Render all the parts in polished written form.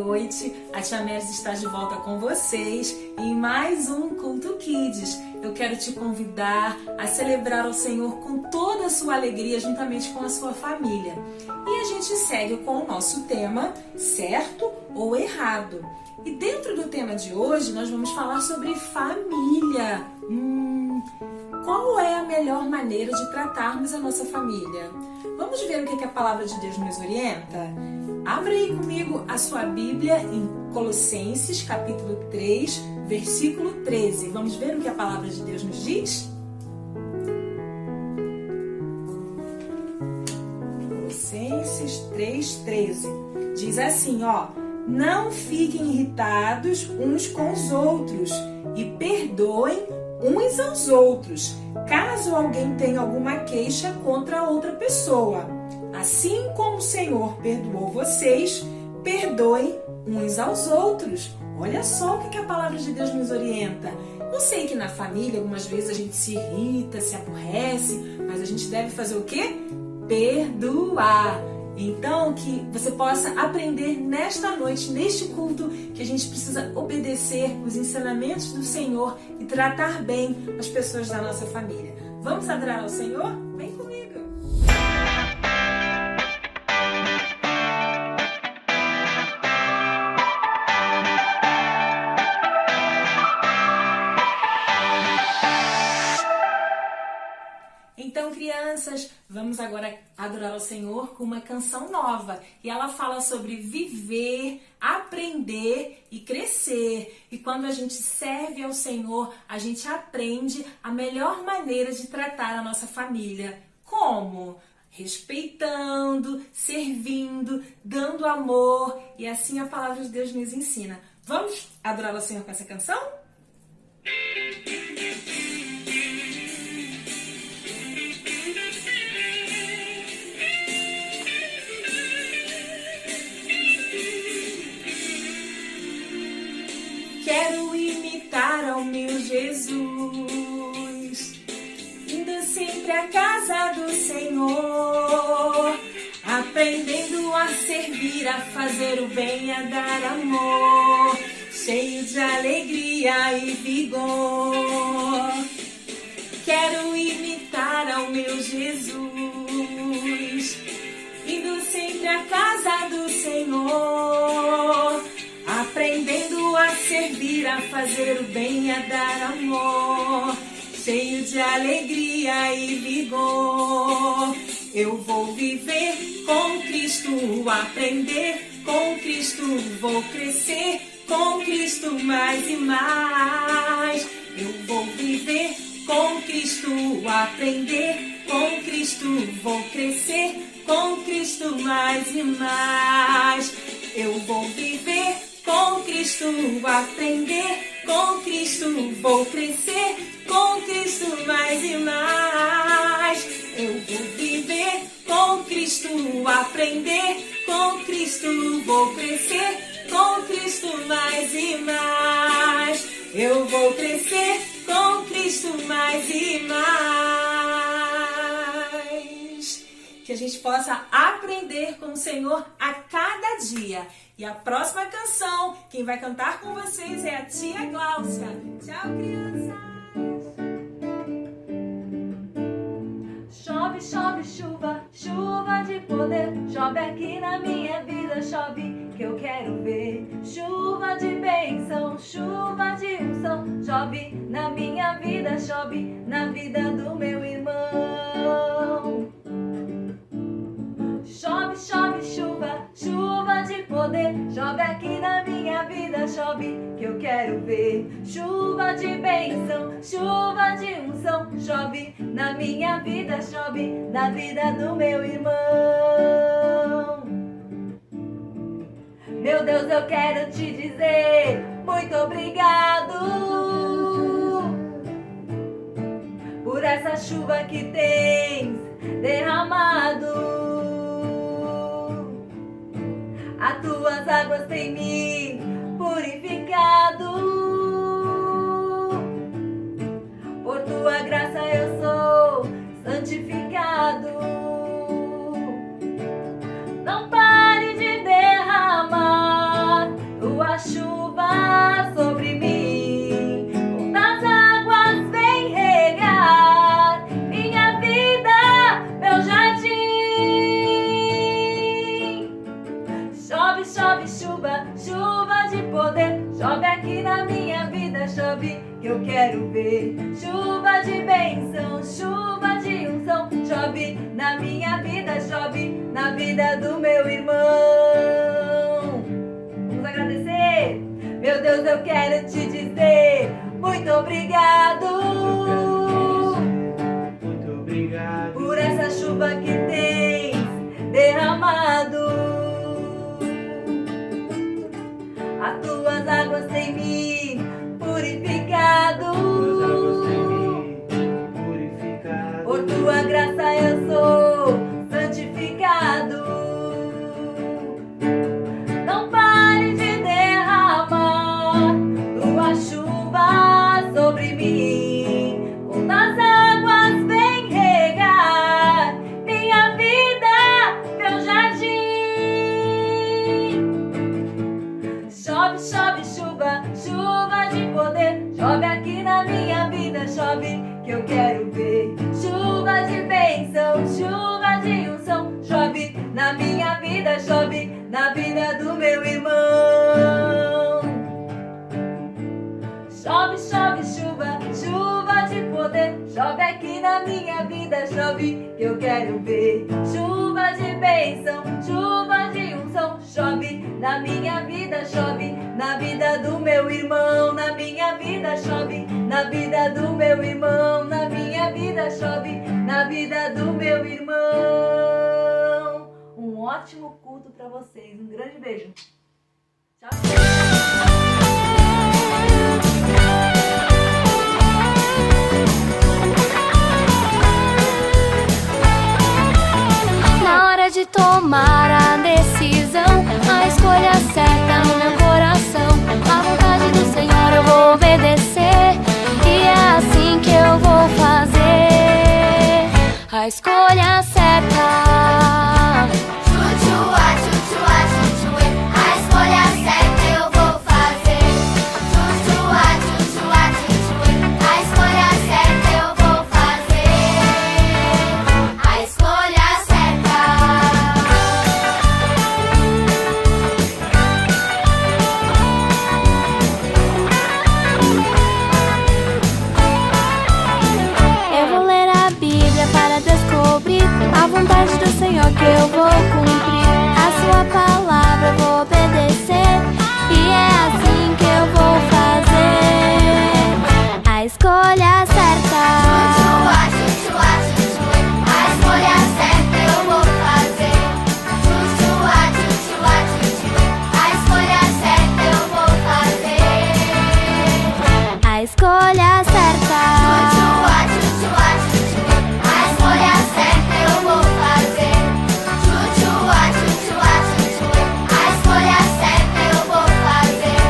noite. A Tia Meris está de volta com vocês em mais um Culto Kids. Eu quero te convidar a celebrar o Senhor com toda a sua alegria, juntamente com a sua família. E a gente segue com o nosso tema, certo ou errado. E dentro do tema de hoje, nós vamos falar sobre família. Qual é a melhor maneira de tratarmos a nossa família? Vamos ver o que a palavra de Deus nos orienta? Abra aí comigo a sua Bíblia em Colossenses, capítulo 3, versículo 13. Vamos ver o que a palavra de Deus nos diz? Colossenses 3, 13. Diz assim, não fiquem irritados uns com os outros e perdoem uns aos outros, caso alguém tenha alguma queixa contra outra pessoa. Assim como o Senhor perdoou vocês, perdoem uns aos outros. Olha só o que a palavra de Deus nos orienta. Eu sei que na família, algumas vezes a gente se irrita, se aborrece, mas a gente deve fazer o quê? Perdoar. Então, que você possa aprender nesta noite, neste culto, que a gente precisa obedecer os ensinamentos do Senhor e tratar bem as pessoas da nossa família. Vamos adorar ao Senhor? Vem comigo! Então, crianças, vamos agora adorar ao Senhor com uma canção nova. E ela fala sobre viver, aprender e crescer. E quando a gente serve ao Senhor, a gente aprende a melhor maneira de tratar a nossa família. Como? Respeitando, servindo, dando amor. E assim a palavra de Deus nos ensina. Vamos adorar ao Senhor com essa canção? Quero imitar ao meu Jesus, indo sempre à casa do Senhor, aprendendo a servir, a fazer o bem, a dar amor, cheio de alegria e vigor. Quero imitar ao meu Jesus, indo sempre à casa do Senhor, aprendendo a servir, a fazer o bem, a dar amor, cheio de alegria e vigor. Eu vou viver com Cristo, aprender com Cristo, vou crescer com Cristo mais e mais. Eu vou viver com Cristo, aprender com Cristo, vou crescer com Cristo mais e mais. Eu vou viver com Cristo, aprender com Cristo, vou crescer com Cristo mais e mais. Eu vou viver com Cristo, aprender com Cristo, vou crescer com Cristo mais e mais. Eu vou crescer com Cristo mais e mais. Que a gente possa aprender com o Senhor a cada dia. E a próxima canção, quem vai cantar com vocês é a tia Gláucia. Tchau, crianças! Chove, chove, chuva, chuva de poder. Chove aqui na minha vida, chove que eu quero ver. Chuva de bênção, chuva de unção. Chove na minha vida, chove na vida do meu irmão. Chove, chove, chuva, chuva de poder. Chove aqui na minha vida, chove que eu quero ver. Chuva de bênção, chuva de unção. Chove na minha vida, chove na vida do meu irmão. Meu Deus, eu quero te dizer muito obrigado por essa chuva que tens derramado. As tuas águas têm me purificado. Por tua graça eu sou santificado. Não pare de derramar que eu quero ver. Chuva de bênção, chuva de unção, chove na minha vida, chove na vida do meu irmão. Vamos agradecer? Meu Deus, eu quero te dizer muito obrigado. Muito obrigado por essa chuva que tens derramado. As tuas águas têm me purificado. Por tua graça eu sou santificado. Não pare de derramar tua chuva sobre mim. Com as águas vem regar minha vida, meu jardim. Chove, chove, chuva, chuva de poder. Chove aqui na minha vida, chove que eu quero ver. Chuva de bênção, chuva de unção, chove na minha vida, chove na vida do meu irmão. Chove, chove, chuva, chuva de poder. Chove aqui na minha vida, chove que eu quero ver. Chuva de bênção, chuva de unção, chove na minha vida, chove na vida do meu irmão. Na minha vida chove, na vida do meu irmão. Na minha vida chove, na vida do meu irmão. Um ótimo culto para vocês. Um grande beijo. Tchau, tchau. Na hora de tomar a decisão, a escolha certa no meu coração, a vontade do Senhor eu vou obedecer, e é assim que eu vou fazer a escolha certa. Chuchua, chuchua, chuchuê, a escolha certa eu vou fazer. Chuchua, chuchua, chuchuê, a escolha certa eu vou fazer. A escolha certa. Eu vou ler a Bíblia para descobrir a vontade do Senhor que eu vou cumprir. A sua palavra eu vou obedecer, e é assim que eu vou fazer a escolha certa. Chuchua, chuchua, chuchuê, a escolha certa eu vou fazer. Chuchua, chuchua, chuchuê, a escolha certa eu vou fazer. A escolha certa. Chuchua, chuchua, chuchuê, a escolha certa eu vou fazer. Chuchua, chuchua, chuchuê, a escolha certa eu vou fazer.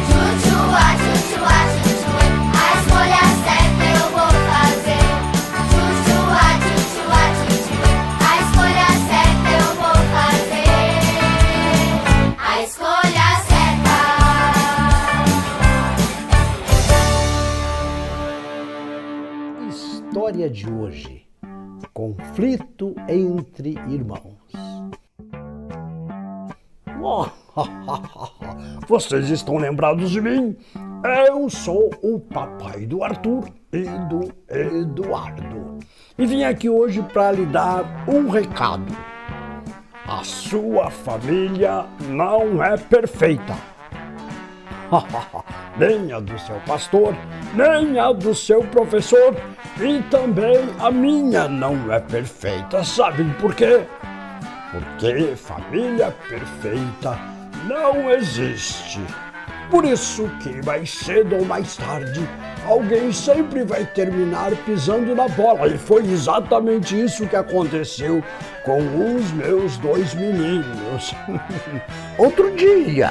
Chuchua, chuchua, chuchuê, a escolha certa eu vou fazer. Chuchua, chuchua, chuchuê, a escolha certa eu vou fazer. A escolha certa. História de hoje: conflito entre irmãos. Vocês estão lembrados de mim? Eu sou o papai do Arthur e do Eduardo. E vim aqui hoje para lhe dar um recado. A sua família não é perfeita. Nem a do seu pastor, nem a do seu professor, e também a minha não é perfeita. Sabem por quê? Porque família perfeita não existe. Por isso que mais cedo ou mais tarde, alguém sempre vai terminar pisando na bola. E foi exatamente isso que aconteceu com os meus dois meninos. Outro dia...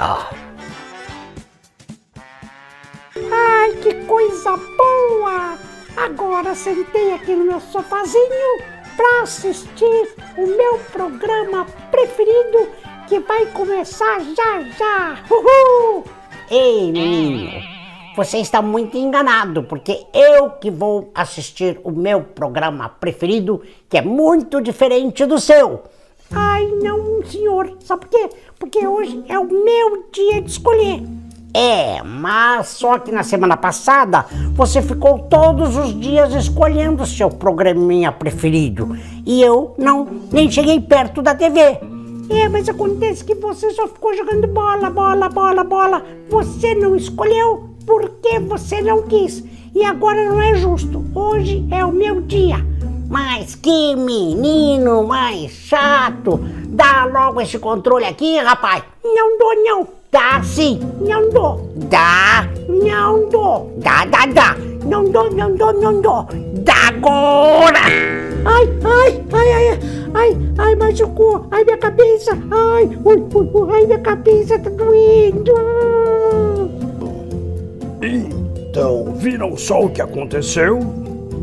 Ai, que coisa boa! Agora sentei aqui no meu sofazinho para assistir o meu programa preferido, que vai começar já já. Uhul! Ei, menino, você está muito enganado, porque eu que vou assistir o meu programa preferido, que é muito diferente do seu. Ai, não, senhor. Sabe por quê? Porque hoje é o meu dia de escolher. Mas só que na semana passada você ficou todos os dias escolhendo seu programinha preferido e eu nem cheguei perto da TV. Mas acontece que você só ficou jogando bola. Você não escolheu porque você não quis. E agora não é justo. Hoje é o meu dia. Mas que menino mais chato! Dá logo esse controle aqui, rapaz! Não dou, não! Dá sim! Não dou! Dá! Não dou! Dá! Não dou! Dá agora! Ai, machucou! Ai, minha cabeça! Ai, minha cabeça tá doendo! Então, viram só o que aconteceu?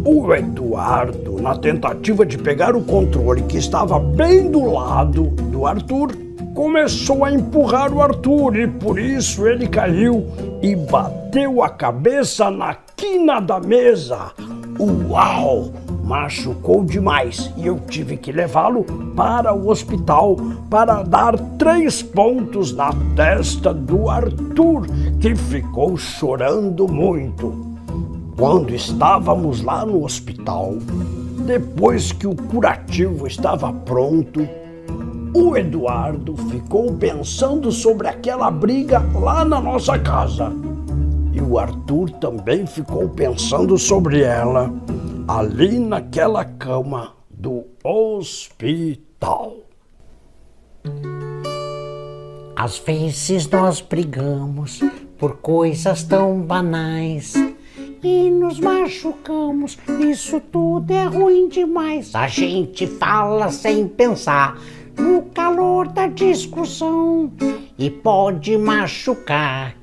O Eduardo, na tentativa de pegar o controle que estava bem do lado do Arthur, começou a empurrar o Arthur e por isso ele caiu e bateu a cabeça na quina da mesa. Uau! Machucou demais e eu tive que levá-lo para o hospital para dar 3 pontos na testa do Arthur, que ficou chorando muito. Quando estávamos lá no hospital, depois que o curativo estava pronto, o Eduardo ficou pensando sobre aquela briga lá na nossa casa. E o Arthur também ficou pensando sobre ela ali naquela cama do hospital. Às vezes nós brigamos por coisas tão banais E nos machucamos, isso tudo é ruim demais. A gente fala sem pensar No calor da discussão, e pode machucar.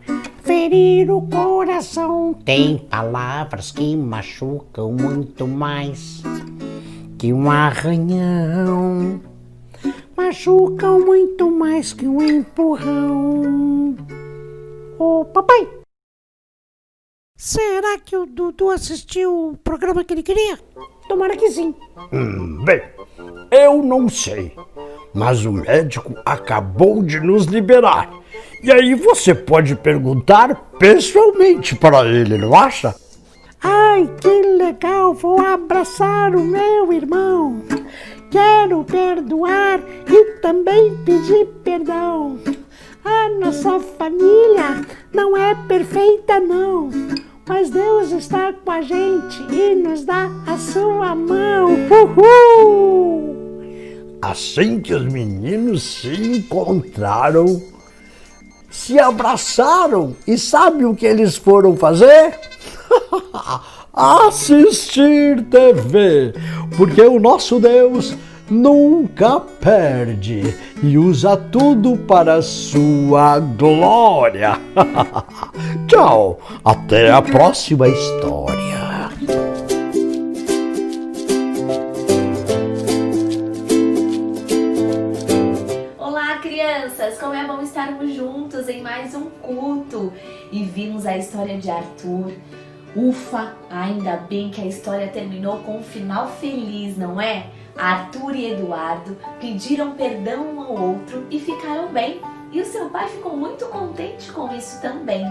ferir o coração. Tem palavras que machucam muito mais que um arranhão. Machucam muito mais que um empurrão. Ô, papai, será que o Dudu assistiu o programa que ele queria? Tomara que sim. Bem, eu não sei, mas o médico acabou de nos liberar. E aí você pode perguntar pessoalmente para ele, não acha? Ai, que legal, vou abraçar o meu irmão. Quero perdoar e também pedir perdão. A nossa família não é perfeita, não. Mas Deus está com a gente e nos dá a sua mão. Uhul! Assim que os meninos se encontraram, se abraçaram e sabe o que eles foram fazer? Assistir TV, porque o nosso Deus nunca perde e usa tudo para a sua glória. Tchau, até a próxima história. Olá, crianças! Como é bom estarmos juntos em mais um culto e vimos a história de Arthur. Ufa, ainda bem que a história terminou com um final feliz, não é? Arthur e Eduardo pediram perdão um ao outro e ficaram bem. E o seu pai ficou muito contente com isso também.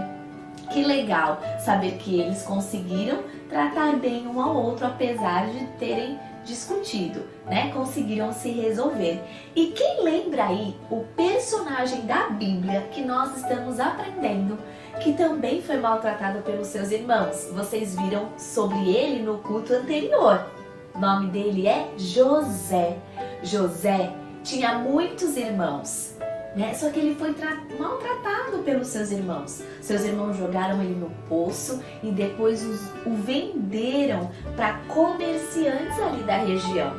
Que legal saber que eles conseguiram tratar bem um ao outro, apesar de terem discutido, né? Conseguiram se resolver. E quem lembra aí o personagem da Bíblia que nós estamos aprendendo, que também foi maltratado pelos seus irmãos? Vocês viram sobre ele no culto anterior. O nome dele é José. José tinha muitos irmãos, né? Só que ele foi maltratado pelos seus irmãos. Seus irmãos jogaram ele no poço e depois o venderam para comerciantes ali da região.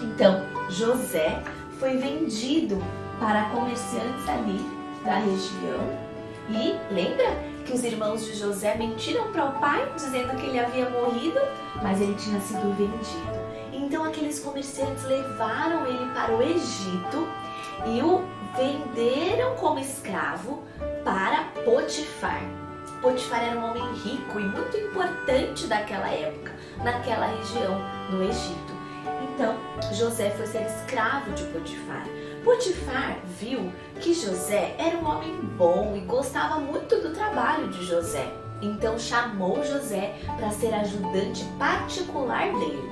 Então, José foi vendido para comerciantes ali da região. E lembra que os irmãos de José mentiram para o pai, dizendo que ele havia morrido, mas ele tinha sido vendido. Então aqueles comerciantes levaram ele para o Egito e o venderam como escravo para Potifar. Potifar era um homem rico e muito importante daquela época, naquela região, no Egito. Então José foi ser escravo de Potifar. Potifar viu que José era um homem bom e gostava muito do trabalho de José. Então chamou José para ser ajudante particular dele.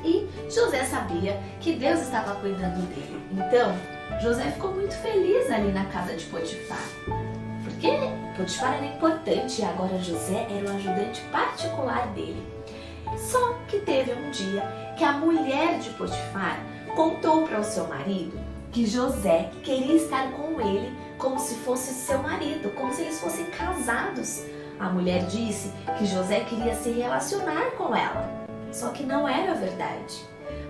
E José sabia que Deus estava cuidando dele. Então José ficou muito feliz ali na casa de Potifar. Porque Potifar era importante e agora José era o ajudante particular dele. Só que teve um dia que a mulher de Potifar contou para o seu marido que José queria estar com ele como se fosse seu marido, como se eles fossem casados. A mulher disse que José queria se relacionar com ela, só que não era verdade.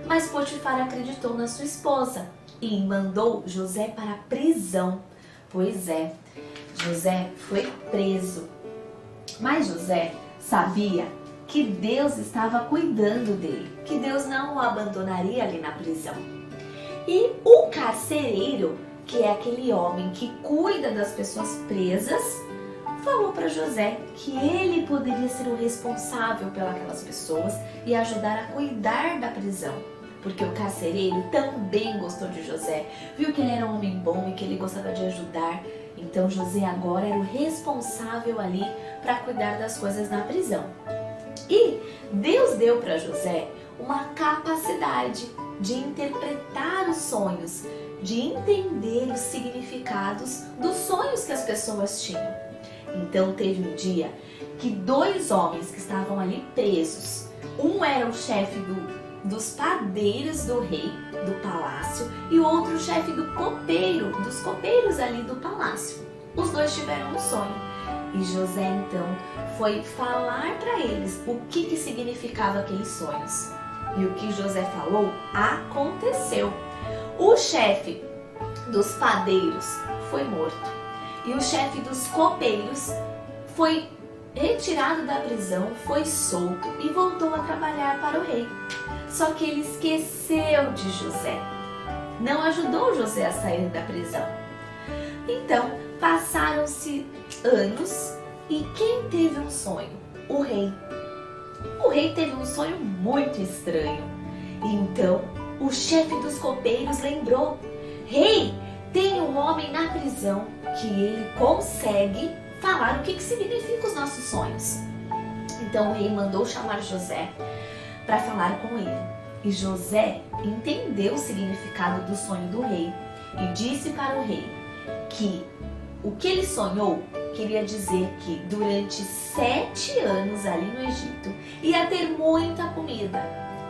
Mas Potifar acreditou na sua esposa e mandou José para a prisão. Pois é, José foi preso. Mas José sabia que Deus estava cuidando dele, que Deus não o abandonaria ali na prisão. E o carcereiro, que é aquele homem que cuida das pessoas presas, falou para José que ele poderia ser o responsável pelas pessoas e ajudar a cuidar da prisão. Porque o carcereiro também gostou de José, viu que ele era um homem bom e que ele gostava de ajudar. Então José agora era o responsável ali para cuidar das coisas na prisão. E Deus deu para José uma capacidade de interpretar os sonhos, de entender os significados dos sonhos que as pessoas tinham. Então teve um dia que 2 homens que estavam ali presos, um era o chefe dos padeiros do rei do palácio e o outro o chefe dos copeiros ali do palácio. Os 2 tiveram um sonho e José então foi falar para eles o que significava aqueles sonhos. E o que José falou aconteceu. O chefe dos padeiros foi morto e o chefe dos copeiros foi retirado da prisão, foi solto e voltou a trabalhar para o rei. Só que ele esqueceu de José, não ajudou José a sair da prisão. Então passaram-se anos e quem teve um sonho? O rei. O rei teve um sonho muito estranho. Então o chefe dos copeiros lembrou: Rei, tem um homem na prisão que ele consegue falar o que significa os nossos sonhos. Então o rei mandou chamar José para falar com ele. E José entendeu o significado do sonho do rei e disse para o rei que o que ele sonhou queria dizer que durante 7 anos ali no Egito ia ter muita comida.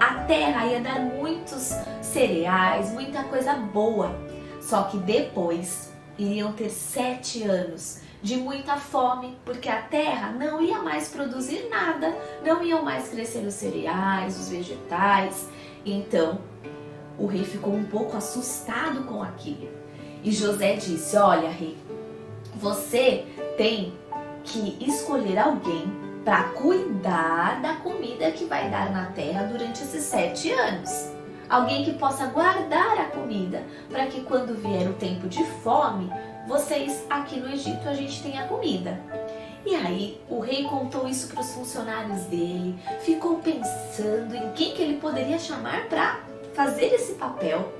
A terra ia dar muitos cereais, muita coisa boa. Só que depois iriam ter 7 anos de muita fome, porque a terra não ia mais produzir nada, não iam mais crescer os cereais, os vegetais. Então, o rei ficou um pouco assustado com aquilo. E José disse: olha, rei, você tem que escolher alguém para cuidar da comida que vai dar na terra durante esses 7 anos. Alguém que possa guardar a comida, para que quando vier o tempo de fome, vocês aqui no Egito a gente tenha comida. E aí o rei contou isso para os funcionários dele, ficou pensando em quem que ele poderia chamar para fazer esse papel.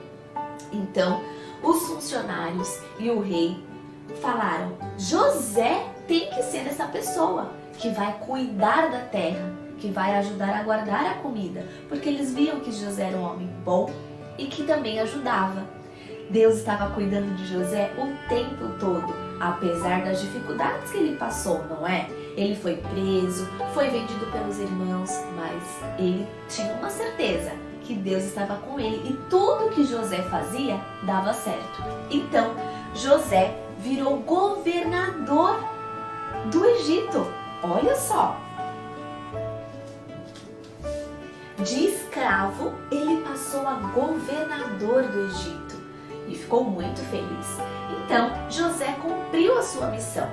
Então os funcionários e o rei falaram: José tem que ser essa pessoa que vai cuidar da terra, que vai ajudar a guardar a comida, porque eles viam que José era um homem bom e que também ajudava. Deus estava cuidando de José o tempo todo, apesar das dificuldades que ele passou, não é? Ele foi preso, foi vendido pelos irmãos, mas ele tinha uma certeza que Deus estava com ele e tudo que José fazia dava certo. Então José virou governador do Egito. Olha só! De escravo, ele passou a governador do Egito e ficou muito feliz. Então, José cumpriu a sua missão.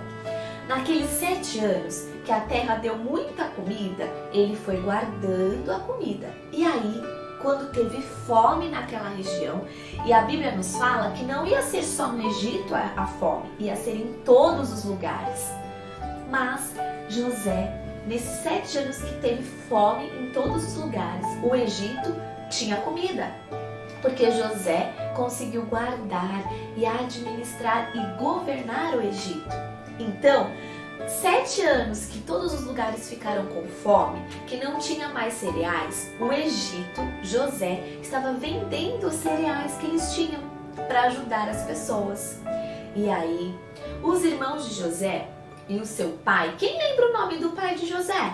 Naqueles 7 anos que a terra deu muita comida, ele foi guardando a comida. E aí, quando teve fome naquela região, e a Bíblia nos fala que não ia ser só no Egito a fome, ia ser em todos os lugares. Mas José, nesses 7 anos que teve fome em todos os lugares, o Egito tinha comida. Porque José conseguiu guardar e administrar e governar o Egito. Então, 7 anos que todos os lugares ficaram com fome, que não tinha mais cereais, o Egito, José, estava vendendo os cereais que eles tinham para ajudar as pessoas. E aí, os irmãos de José e o seu pai, quem lembra o nome do pai de José?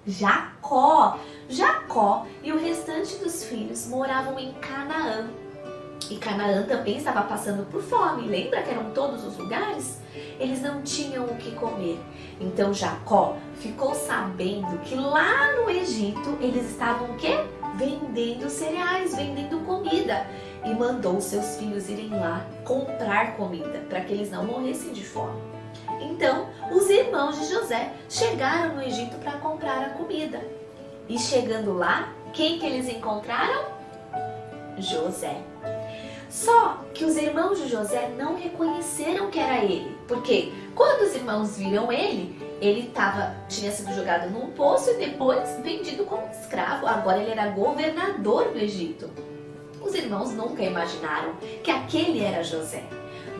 Jacó. Jacó e o restante dos filhos moravam em Canaã. E Canaã também estava passando por fome. Lembra que eram todos os lugares? Eles não tinham o que comer. Então Jacó ficou sabendo que lá no Egito eles estavam o quê? Vendendo cereais, vendendo comida. E mandou seus filhos irem lá comprar comida para que eles não morressem de fome. Então, os irmãos de José chegaram no Egito para comprar a comida. E chegando lá, quem que eles encontraram? José. Só que os irmãos de José não reconheceram que era ele. Porque quando os irmãos viram ele tinha sido jogado num poço e depois vendido como escravo. Agora ele era governador do Egito. Os irmãos nunca imaginaram que aquele era José.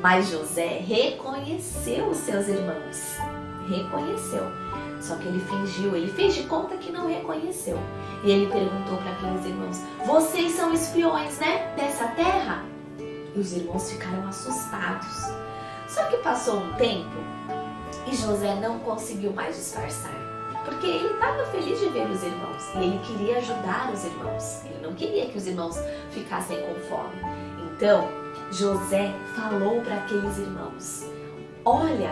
Mas José reconheceu os seus irmãos. Reconheceu. Só que ele fingiu, ele fez de conta que não reconheceu. E ele perguntou para aqueles irmãos: vocês são espiões, né? Dessa terra? E os irmãos ficaram assustados. Só que passou um tempo e José não conseguiu mais disfarçar. Porque ele estava feliz de ver os irmãos. E ele queria ajudar os irmãos. Ele não queria que os irmãos ficassem com fome. Então, José falou para aqueles irmãos: olha,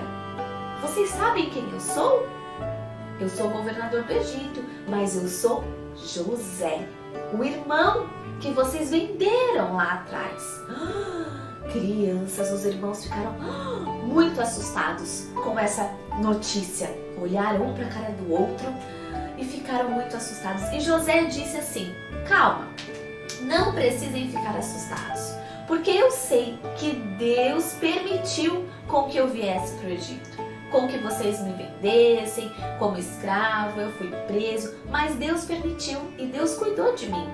vocês sabem quem eu sou? Eu sou o governador do Egito, mas eu sou José, o irmão que vocês venderam lá atrás. Crianças, os irmãos ficaram muito assustados com essa notícia. Olharam um para a cara do outro e ficaram muito assustados. E José disse assim: calma, não precisem ficar assustados, porque eu sei que Deus permitiu com que eu viesse para o Egito, com que vocês me vendessem como escravo, eu fui preso, mas Deus permitiu e Deus cuidou de mim.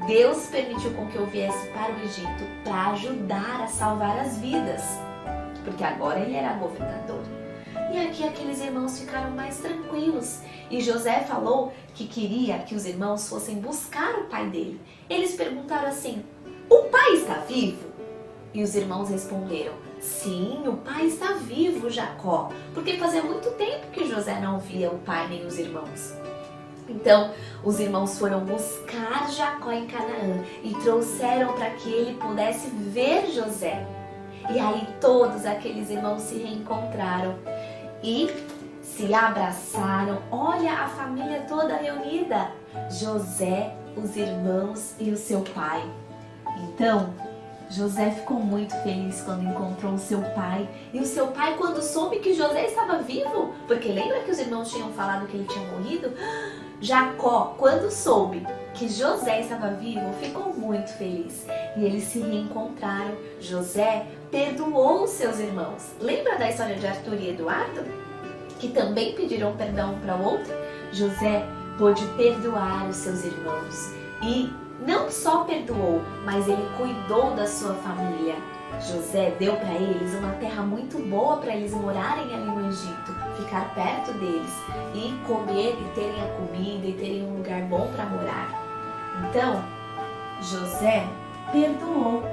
Deus permitiu com que eu viesse para o Egito para ajudar a salvar as vidas, porque agora ele era governador. E aqui aqueles irmãos ficaram mais tranquilos. E José falou que queria que os irmãos fossem buscar o pai dele. Eles perguntaram assim: o pai está vivo? E os irmãos responderam: sim, o pai está vivo, Jacó. Porque fazia muito tempo que José não via o pai nem os irmãos. Então, os irmãos foram buscar Jacó em Canaã e trouxeram para que ele pudesse ver José. E aí todos aqueles irmãos se reencontraram e se abraçaram. Olha a família toda reunida. José, os irmãos e o seu pai. Então, José ficou muito feliz quando encontrou o seu pai. E o seu pai, quando soube que José estava vivo, porque lembra que os irmãos tinham falado que ele tinha morrido? Jacó, quando soube que José estava vivo, ficou muito feliz. E eles se reencontraram. José perdoou os seus irmãos. Lembra da história de Arthur e Eduardo? Que também pediram perdão um para o outro? José pôde perdoar os seus irmãos. E não só perdoou, mas ele cuidou da sua família. José deu para eles uma terra muito boa para eles morarem ali no Egito, ficar perto deles e comer e terem a comida e terem um lugar bom para morar. Então, José perdoou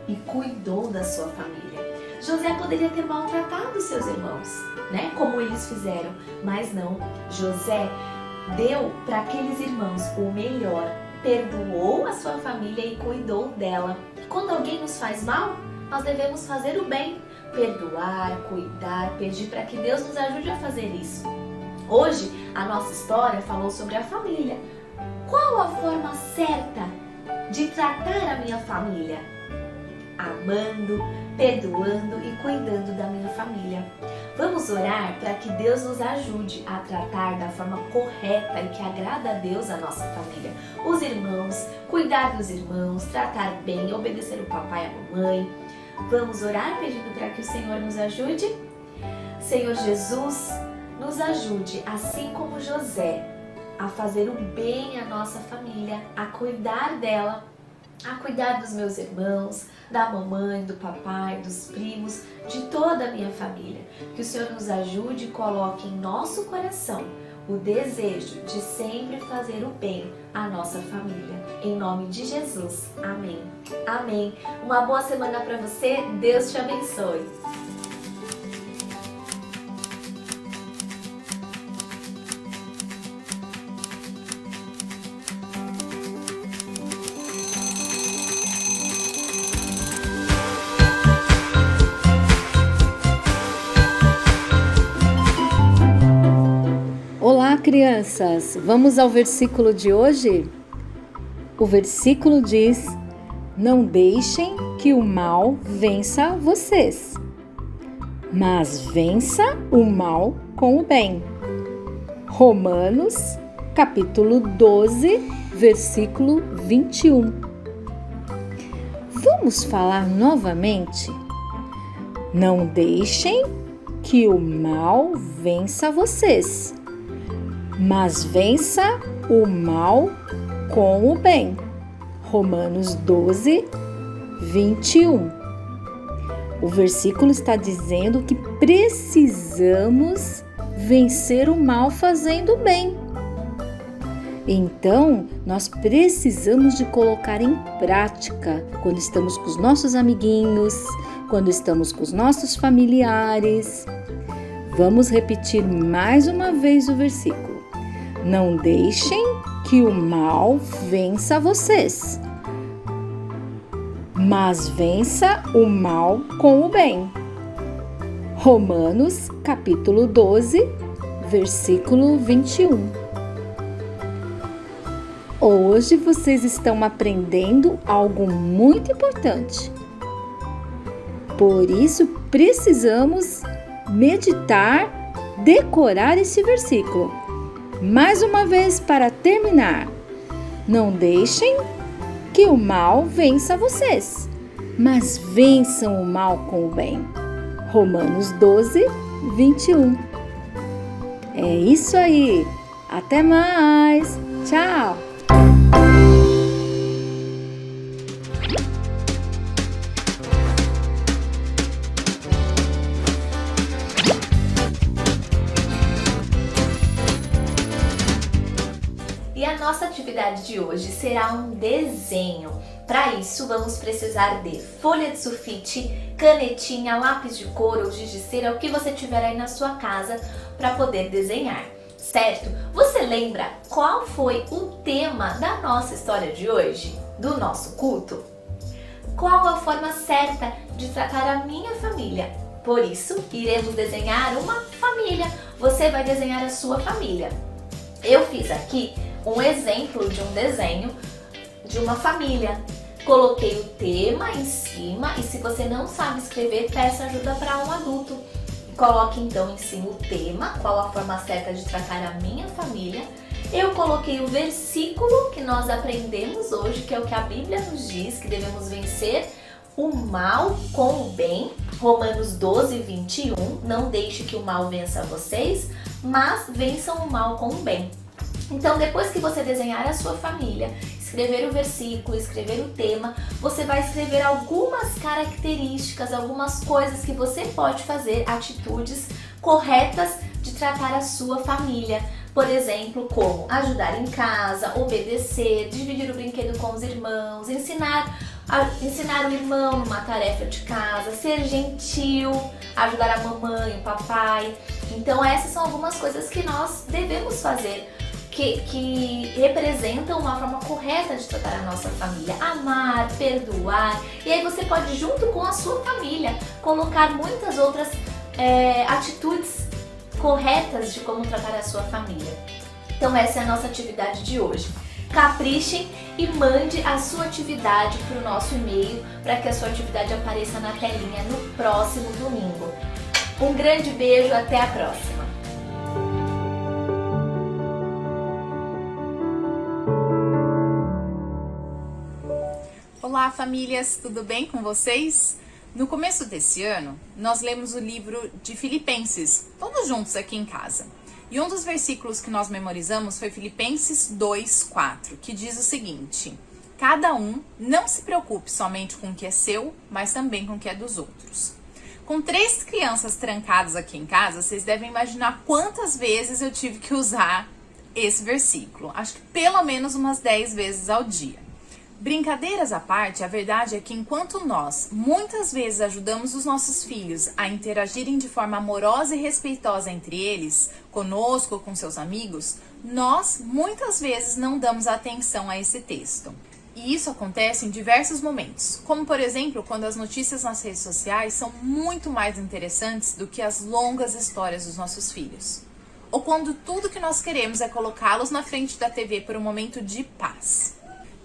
e cuidou da sua família. José poderia ter maltratado seus irmãos, né? Como eles fizeram, mas não. José deu para aqueles irmãos o melhor. Perdoou a sua família e cuidou dela. Quando alguém nos faz mal, nós devemos fazer o bem. Perdoar, cuidar, pedir para que Deus nos ajude a fazer isso. Hoje, a nossa história falou sobre a família. Qual a forma certa de tratar a minha família? Amando, perdoando e cuidando da minha família. Vamos orar para que Deus nos ajude a tratar da forma correta e que agrada a Deus a nossa família. Os irmãos, cuidar dos irmãos, tratar bem, obedecer o papai e a mamãe. Vamos orar pedindo para que o Senhor nos ajude? Senhor Jesus, nos ajude, assim como José, a fazer o bem à nossa família, a cuidar dela, a cuidar dos meus irmãos, da mamãe, do papai, dos primos, de toda a minha família. Que o Senhor nos ajude e coloque em nosso coração o desejo de sempre fazer o bem à nossa família. Em nome de Jesus. Amém. Amém. Uma boa semana para você. Deus te abençoe. Olá, crianças! Vamos ao versículo de hoje? O versículo diz: não deixem que o mal vença vocês, mas vença o mal com o bem. Romanos, capítulo 12, versículo 21. Vamos falar novamente? Não deixem que o mal vença vocês, mas vença o mal com o bem. Romanos 12, 21. O versículo está dizendo que precisamos vencer o mal fazendo o bem. Então, nós precisamos de colocar em prática quando estamos com os nossos amiguinhos, quando estamos com os nossos familiares. Vamos repetir mais uma vez o versículo. Não deixem que o mal vença vocês, mas vença o mal com o bem. Romanos, capítulo 12, versículo 21. Hoje vocês estão aprendendo algo muito importante. Por isso, precisamos meditar, decorar esse versículo. Mais uma vez para terminar. Não deixem que o mal vença vocês, mas vençam o mal com o bem. Romanos 12, 21. É isso aí. Até mais. Tchau. E a nossa atividade de hoje será um desenho. Para isso, vamos precisar de folha de sulfite, canetinha, lápis de cor ou giz de cera, o que você tiver aí na sua casa para poder desenhar, certo? Você lembra qual foi o tema da nossa história de hoje, do nosso culto? Qual a forma certa de tratar a minha família? Por isso, iremos desenhar uma família. Você vai desenhar a sua família. Eu fiz aqui um exemplo de um desenho de uma família. Coloquei o tema em cima e se você não sabe escrever, peça ajuda para um adulto. Coloque então em cima o tema, qual a forma certa de tratar a minha família. Eu coloquei o versículo que nós aprendemos hoje, que é o que a Bíblia nos diz, que devemos vencer o mal com o bem. Romanos 12, 21. Não deixe que o mal vença vocês, mas vençam o mal com o bem. Então, depois que você desenhar a sua família, escrever o versículo, escrever o tema, você vai escrever algumas características, algumas coisas que você pode fazer, atitudes corretas de tratar a sua família. Por exemplo, como ajudar em casa, obedecer, dividir o brinquedo com os irmãos, ensinar o irmão numa tarefa de casa, ser gentil, ajudar a mamãe, o papai. Então, essas são algumas coisas que nós devemos fazer, que representam uma forma correta de tratar a nossa família. Amar, perdoar. E aí você pode, junto com a sua família, colocar muitas outras atitudes corretas de como tratar a sua família. Então essa é a nossa atividade de hoje. Caprichem e mande a sua atividade para o nosso e-mail, para que a sua atividade apareça na telinha no próximo domingo. Um grande beijo, até a próxima! Olá, famílias, tudo bem com vocês? No começo desse ano, nós lemos o livro de Filipenses, todos juntos aqui em casa. E um dos versículos que nós memorizamos foi Filipenses 2:4, que diz o seguinte: cada um não se preocupe somente com o que é seu, mas também com o que é dos outros. Com 3 crianças trancadas aqui em casa, vocês devem imaginar quantas vezes eu tive que usar esse versículo. Acho que pelo menos umas 10 vezes ao dia. Brincadeiras à parte, a verdade é que enquanto nós muitas vezes ajudamos os nossos filhos a interagirem de forma amorosa e respeitosa entre eles, conosco ou com seus amigos, nós muitas vezes não damos atenção a esse texto. E isso acontece em diversos momentos, como por exemplo, quando as notícias nas redes sociais são muito mais interessantes do que as longas histórias dos nossos filhos. Ou quando tudo que nós queremos é colocá-los na frente da TV por um momento de paz.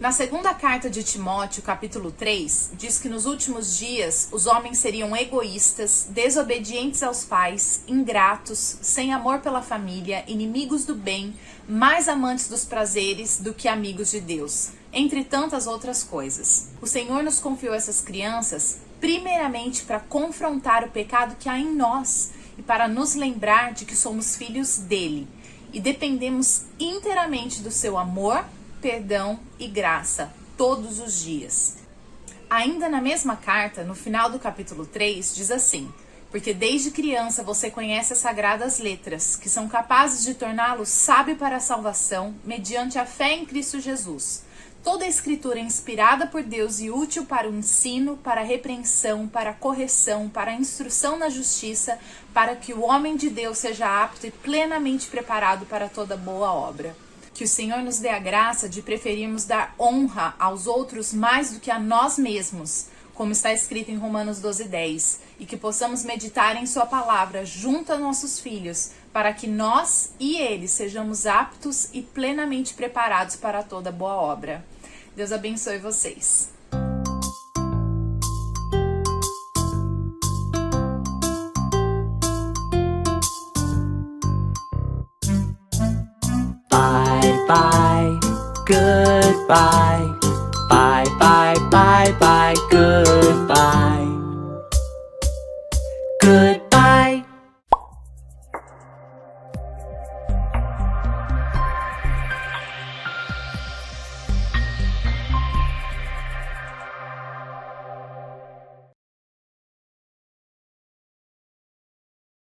Na segunda carta de Timóteo, capítulo 3, diz que nos últimos dias os homens seriam egoístas, desobedientes aos pais, ingratos, sem amor pela família, inimigos do bem, mais amantes dos prazeres do que amigos de Deus, entre tantas outras coisas. O Senhor nos confiou essas crianças primeiramente para confrontar o pecado que há em nós e para nos lembrar de que somos filhos dele e dependemos inteiramente do seu amor, perdão e graça todos os dias. Ainda na mesma carta, no final do capítulo 3, diz assim: porque desde criança você conhece as sagradas letras, que são capazes de torná-lo sábio para a salvação, mediante a fé em Cristo Jesus. Toda a escritura é inspirada por Deus e útil para o ensino, para a repreensão, para a correção, para a instrução na justiça, para que o homem de Deus seja apto e plenamente preparado para toda boa obra. Que o Senhor nos dê a graça de preferirmos dar honra aos outros mais do que a nós mesmos, como está escrito em Romanos 12:10, e que possamos meditar em sua palavra junto a nossos filhos, para que nós e eles sejamos aptos e plenamente preparados para toda boa obra. Deus abençoe vocês. Bye bye, goodbye. Bye bye bye bye, goodbye.